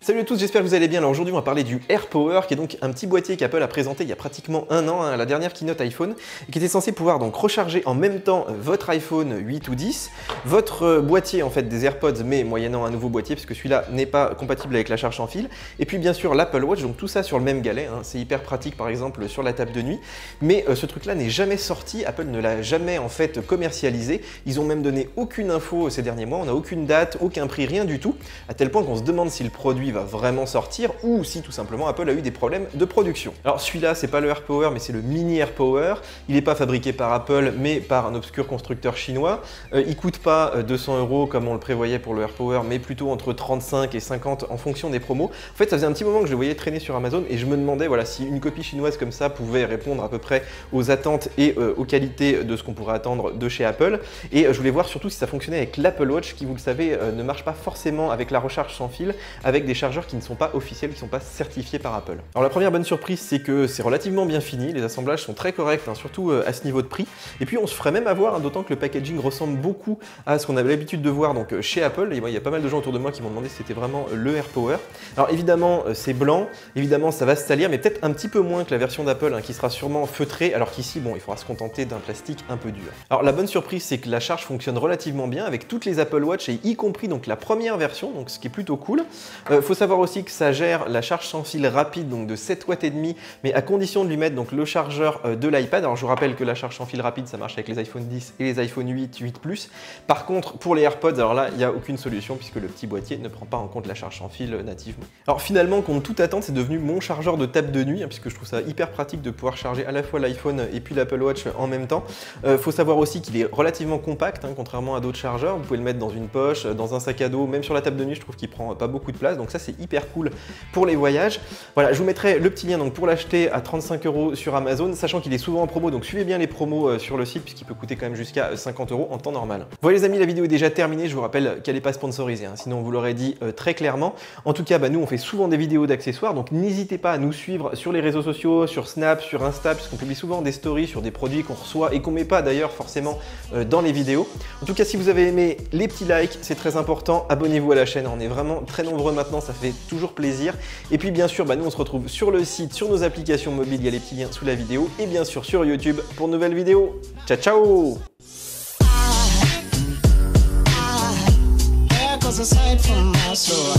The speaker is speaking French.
Salut à tous, j'espère que vous allez bien. Alors aujourd'hui on va parler du AirPower qui est donc un petit boîtier qu'Apple a présenté il y a pratiquement un an, à la dernière keynote iPhone, et qui était censé pouvoir donc recharger en même temps votre iPhone 8 ou 10, votre boîtier en fait des AirPods mais moyennant un nouveau boîtier puisque celui-là n'est pas compatible avec la charge sans fil, et puis bien sûr l'Apple Watch, donc tout ça sur le même galet, c'est hyper pratique par exemple sur la table de nuit, mais ce truc-là n'est jamais sorti, Apple ne l'a jamais en fait commercialisé, ils ont même donné aucune info ces derniers mois, on n'a aucune date, aucun prix, rien du tout, à tel point qu'on se demande si le produit va vraiment sortir ou si tout simplement Apple a eu des problèmes de production. Alors celui-là c'est pas le AirPower mais c'est le mini AirPower, il n'est pas fabriqué par Apple mais par un obscur constructeur chinois, il coûte pas 200 € comme on le prévoyait pour le AirPower mais plutôt entre 35 et 50 en fonction des promos. En fait ça faisait un petit moment que je le voyais traîner sur Amazon et je me demandais voilà, si une copie chinoise comme ça pouvait répondre à peu près aux attentes et aux qualités de ce qu'on pourrait attendre de chez Apple, et je voulais voir surtout si ça fonctionnait avec l'Apple Watch qui, vous le savez, ne marche pas forcément avec la recharge sans fil, avec des chargeurs qui ne sont pas officiels, qui ne sont pas certifiés par Apple. Alors la première bonne surprise, c'est que c'est relativement bien fini, les assemblages sont très corrects, surtout à ce niveau de prix, et puis on se ferait même avoir, d'autant que le packaging ressemble beaucoup à ce qu'on avait l'habitude de voir donc chez Apple, et moi il y a pas mal de gens autour de moi qui m'ont demandé si c'était vraiment le AirPower. Alors évidemment c'est blanc, évidemment ça va se salir, mais peut-être un petit peu moins que la version d'Apple qui sera sûrement feutrée, alors qu'ici bon il faudra se contenter d'un plastique un peu dur. Alors la bonne surprise, c'est que la charge fonctionne relativement bien avec toutes les Apple Watch, et y compris donc la première version, donc ce qui est plutôt cool. Faut savoir aussi que ça gère la charge sans fil rapide, donc de 7 watts et demi, mais à condition de lui mettre donc le chargeur de l'iPad. Alors je vous rappelle que la charge sans fil rapide ça marche avec les iPhone 10 et les iPhone 8, 8 Plus. Par contre pour les AirPods, alors là il n'y a aucune solution puisque le petit boîtier ne prend pas en compte la charge sans fil nativement. Alors finalement, contre toute attente, c'est devenu mon chargeur de table de nuit, puisque je trouve ça hyper pratique de pouvoir charger à la fois l'iPhone et puis l'Apple Watch en même temps. Faut savoir aussi qu'il est relativement compact, contrairement à d'autres chargeurs. Vous pouvez le mettre dans une poche, dans un sac à dos, même sur la table de nuit, je trouve qu'il prend pas beaucoup de place, donc ça c'est hyper cool pour les voyages. Voilà, je vous mettrai le petit lien donc pour l'acheter à 35 € sur Amazon, sachant qu'il est souvent en promo, donc suivez bien les promos sur le site puisqu'il peut coûter quand même jusqu'à 50 € en temps normal. Voilà les amis, la vidéo est déjà terminée, je vous rappelle qu'elle n'est pas sponsorisée, sinon on vous l'aurait dit très clairement. En tout cas, nous on fait souvent des vidéos d'accessoires, donc n'hésitez pas à nous suivre sur les réseaux sociaux, sur Snap, sur Insta, puisqu'on publie souvent des stories sur des produits qu'on reçoit et qu'on met pas d'ailleurs forcément dans les vidéos. En tout cas, si vous avez aimé, les petits likes, c'est très important, abonnez-vous à la chaîne, on est vraiment très nombreux maintenant, ça fait toujours plaisir. Et puis bien sûr, nous on se retrouve sur le site, sur nos applications mobiles, il y a les petits liens sous la vidéo, et bien sûr sur YouTube pour de nouvelles vidéos. Ciao ciao! Aside from my soul.